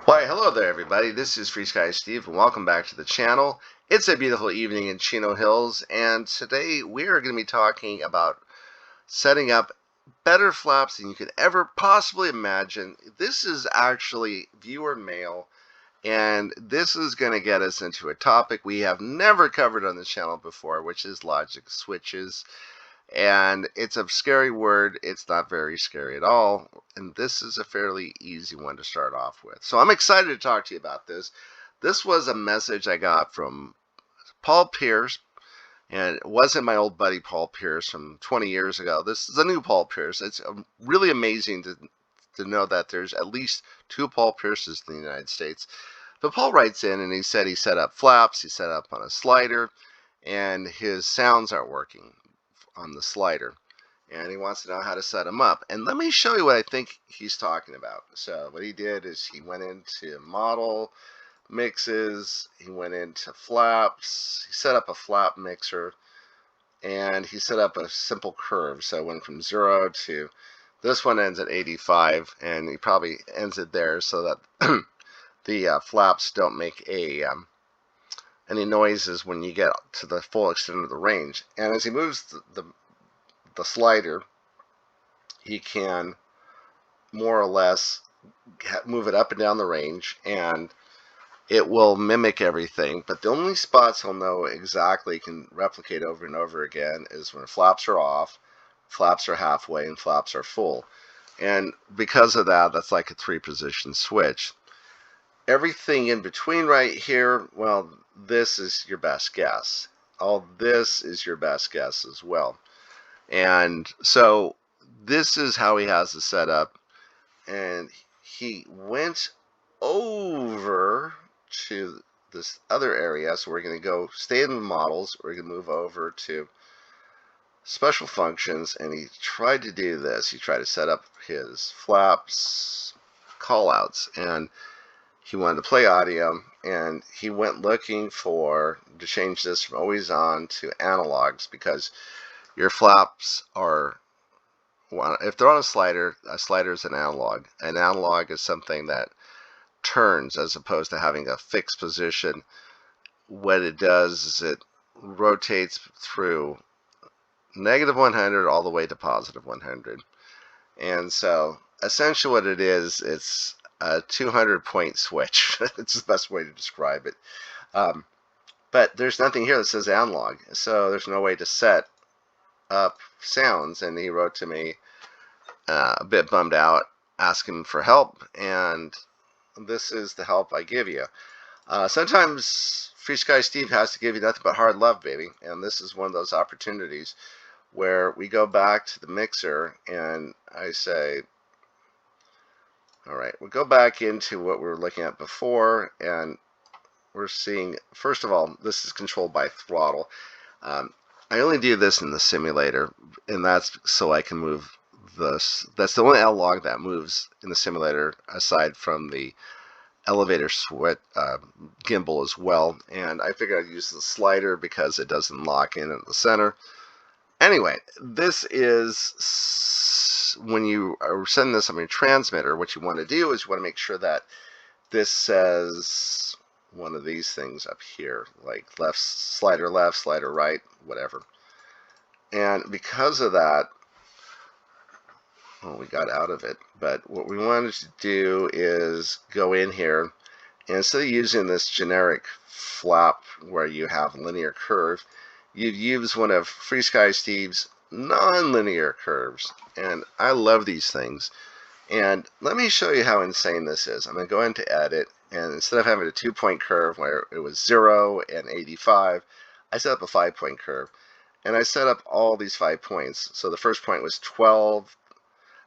Why, hello there, everybody. This is FrSky Steve, and welcome back to the channel. It's a beautiful evening in Chino Hills, and today we are going to be talking about setting up better flaps than you could ever possibly imagine. This is actually viewer mail, and this is going to get us into a topic we have never covered on the channel before, which is logic switches. And it's a scary word. It's not very scary at all. And this is a fairly easy one to start off with. So I'm excited to talk to you about this. This was a message I got from Paul Pierce, and it wasn't my old buddy Paul Pierce from 20 years ago. This is a new Paul Pierce. It's really amazing to know that there's at least two Paul Pierces in the United States. But Paul writes in and he said he set up flaps, he set up on a slider, and his sounds aren't working on the slider, and he wants to know how to set them up. And let me show you what I think he's talking about. So what he did is he went into model mixes, he went into flaps, he set up a flap mixer, and he set up a simple curve. So it went from 0 to this one ends at 85, and he probably ends it there so that the flaps don't make any noises when you get to the full extent of the range. And as he moves the slider, he can more or less move it up and down the range, and it will mimic everything. But the only spots he'll know exactly, can replicate over and over again, is when flaps are off, flaps are halfway, and flaps are full. And because of that, that's like a 3-position switch. Everything in between right here, well, this is your best guess. All this is your best guess as well. And so this is how he has it set up. And he went over to this other area. So we're going to go stay in the models. We're going to move over to special functions. And he tried to do this. He tried to set up his flaps callouts. And he wanted to play audio, and he went looking to change this from always on to analogs, because your flaps are, if they're on a slider is an analog. An analog is something that turns as opposed to having a fixed position. What it does is it rotates through -100 all the way to +100. And so essentially what it is, it's a 200-point switch. It's the best way to describe it. But there's nothing here that says analog, so there's no way to set up sounds. And he wrote to me a bit bummed out, asking for help, and this is the help I give you. Sometimes FrSky Steve has to give you nothing but hard love, baby, and this is one of those opportunities where we go back to the mixer and I say, all right, we'll go back into what we were looking at before, and we're seeing, first of all, this is controlled by throttle. I only do this in the simulator, and that's so I can move this. That's the only analog that moves in the simulator, aside from the elevator gimbal as well. And I figured I'd use the slider because it doesn't lock in at the center. Anyway, this is when you are sending this on your transmitter. What you want to do is you want to make sure that this says one of these things up here, like left, slider right, whatever. And because of that, well, we got out of it. But what we wanted to do is go in here, and instead of using this generic flap where you have a linear curve, you'd use one of FrSky Steve's non-linear curves. And I love these things. And let me show you how insane this is. I'm going to go into edit, and instead of having a 2-point curve where it was 0 and 85, I set up a 5-point curve. And I set up all these 5 points. So the first point was 12.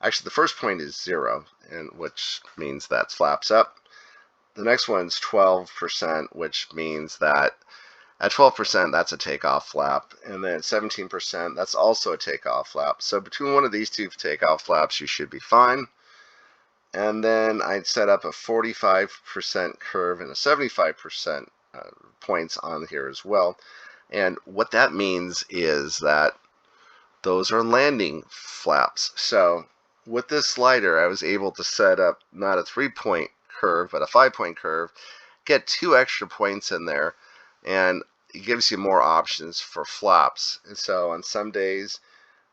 Actually, the first point is 0, and which means that's flaps up. The next one's 12%, which means that at 12%, that's a takeoff flap. And then at 17%, that's also a takeoff flap. So between one of these two takeoff flaps, you should be fine. And then I'd set up a 45% curve and a 75% points on here as well. And what that means is that those are landing flaps. So with this slider, I was able to set up not a 3-point curve, but a 5-point curve, get 2 extra points in there, and it gives you more options for flaps. And so on some days,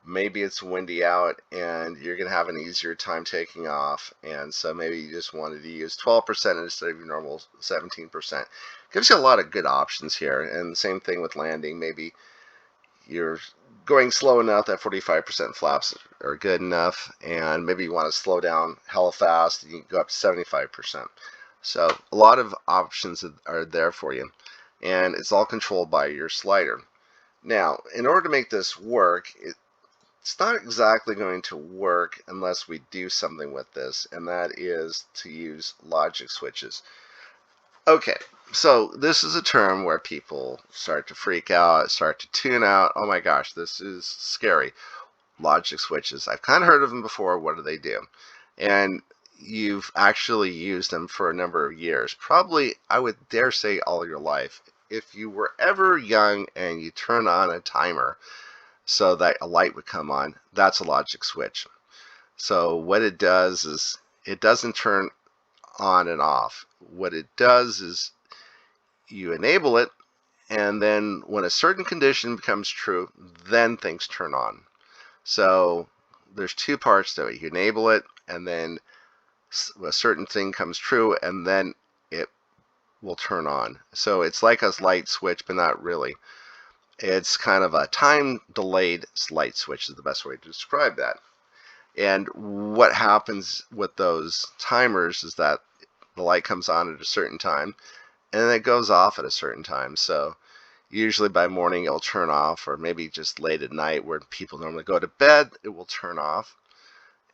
maybe it's windy out and you're going to have an easier time taking off, and so maybe you just wanted to use 12% instead of your normal 17%. Gives you a lot of good options here. And same thing with landing. Maybe you're going slow enough that 45% flaps are good enough, and maybe you want to slow down hella fast and you can go up to 75%. So a lot of options are there for you, and it's all controlled by your slider. Now, in order to make this work, it's not exactly going to work unless we do something with this, and that is to use logic switches. Okay, so this is a term where people start to freak out, start to tune out. Oh my gosh, this is scary. Logic switches. I've kind of heard of them before. What do they do? And you've actually used them for a number of years. Probably, I would dare say, all your life. If you were ever young and you turn on a timer so that a light would come on, that's a logic switch. So what it does is it doesn't turn on and off. What it does is you enable it, and then when a certain condition becomes true, then things turn on. So there's 2 parts to it. You enable it, and then a certain thing comes true, and then it will turn on. So it's like a light switch, but not really. It's kind of a time-delayed light switch is the best way to describe that. And what happens with those timers is that the light comes on at a certain time, and then it goes off at a certain time. So usually by morning it'll turn off, or maybe just late at night where people normally go to bed, it will turn off,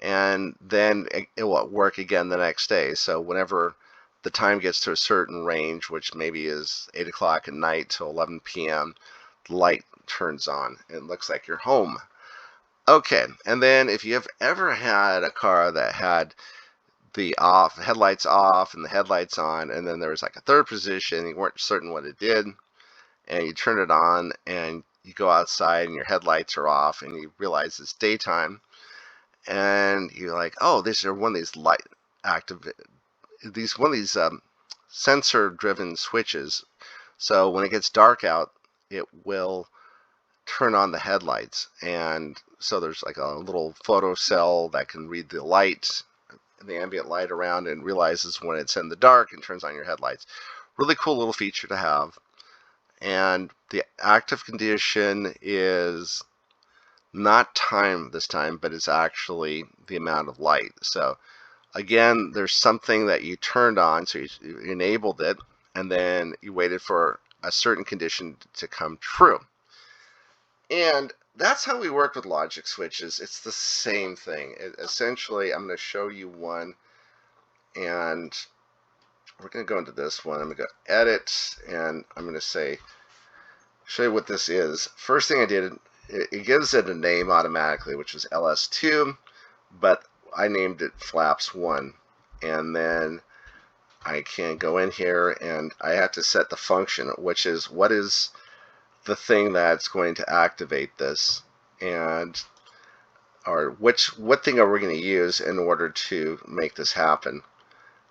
and then it will work again the next day. So whenever the time gets to a certain range, which maybe is 8 o'clock at night till 11 p.m., the light turns on and it looks like you're home. Okay, and then if you have ever had a car that had the headlights off and the headlights on, and then there was like a third position, you weren't certain what it did, and you turn it on and you go outside and your headlights are off and you realize it's daytime, and you're like, oh, these are one of these sensor driven switches. So when it gets dark out, it will turn on the headlights, and so there's like a little photo cell that can read the light, the ambient light around, and realizes when it's in the dark and turns on your headlights. Really cool little feature to have. And the active condition is not time this time, but it's actually the amount of light. So again, there's something that you turned on, so you enabled it, and then you waited for a certain condition to come true. And that's how we work with logic switches. It's the same thing. Essentially, I'm going to show you one, and we're going to go into this one. I'm going to go edit, and I'm going to show you what this is. First thing I did, it gives it a name automatically, which is LS2, but I named it Flaps 1. And then I can go in here and I have to set the function, which is what is the thing that's going to activate this, and or what thing are we going to use in order to make this happen,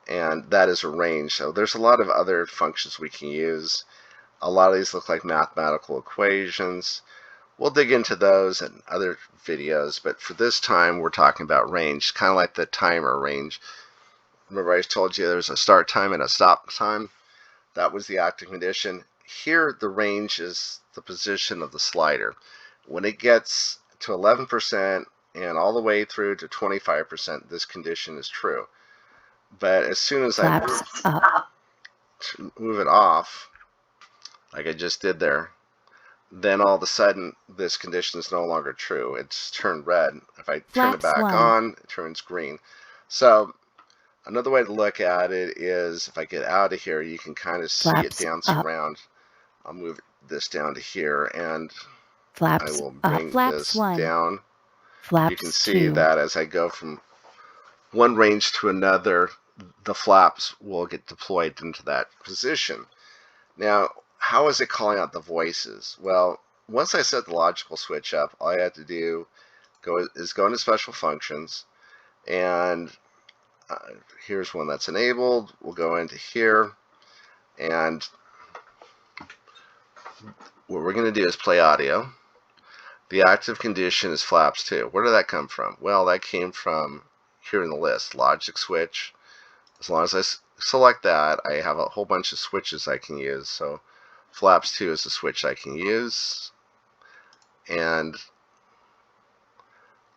and that is a range. So there's a lot of other functions we can use. A lot of these look like mathematical equations. We'll dig into those in other videos, but for this time we're talking about range, kind of like the timer range. Remember I told you there's a start time and a stop time? That was the active condition. Here the range is the position of the slider. When it gets to 11% and all the way through to 25%, this condition is true. But as soon as I move it off, like I just did there, then all of a sudden this condition is no longer true. It's turned red. If I turn it back on, it turns green. So another way to look at it is if I get out of here, you can kind of see it dance around. I'll move this down to here, and I will bring this down. You can see that as I go from one range to another, the flaps will get deployed into that position. Now, how is it calling out the voices? Well, once I set the logical switch up, all I have to do is go into special functions, and Here's one that's enabled. We'll go into here, and what we're going to do is play audio. The active condition is flaps 2. Where did that come from? Well, that came from here in the list, logic switch. As long as I select that, I have a whole bunch of switches I can use. So flaps 2 is the switch I can use. And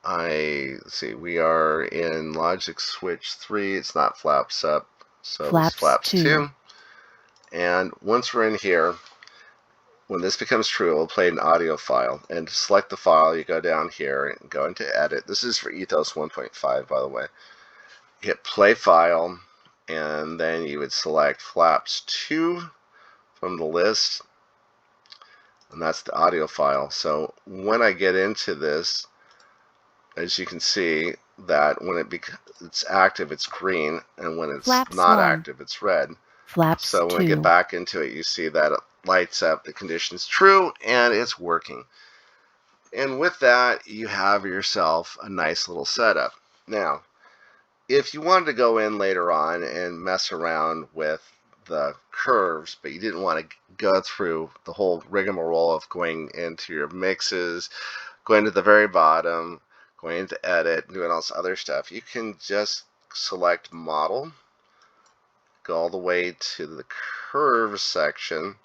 let's see, we are in logic switch 3. It's not flaps up, so it's flaps 2. And once we're in here, when this becomes true, it will play an audio file. And to select the file, you go down here and go into edit. This is for Ethos 1.5, by the way. Hit play file, and then you would select flaps 2 from the list, and that's the audio file. So when I get into this, as you can see, that when it's active, it's green, and when it's not active, it's red. So when I get back into it, you see that it lights up, the condition's true, and it's working. And with that, you have yourself a nice little setup. Now, if you wanted to go in later on and mess around with the curves, but you didn't want to go through the whole rigmarole of going into your mixes, going to the very bottom, going into edit, doing all this other stuff, you can just select model, go all the way to the curve section,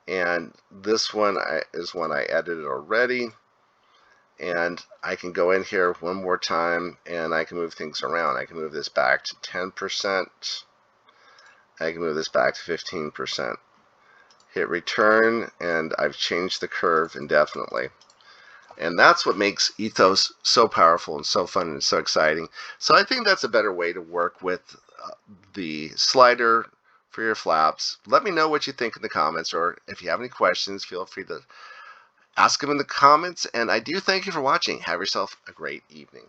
and this one is one I edited already, and I can go in here one more time and I can move things around. I can move this back to 10%, I can move this back to 15%. Hit return, and I've changed the curve indefinitely. And that's what makes Ethos so powerful and so fun and so exciting. So I think that's a better way to work with the slider for your flaps. Let me know what you think in the comments, or if you have any questions, feel free to ask them in the comments. And I do thank you for watching. Have yourself a great evening.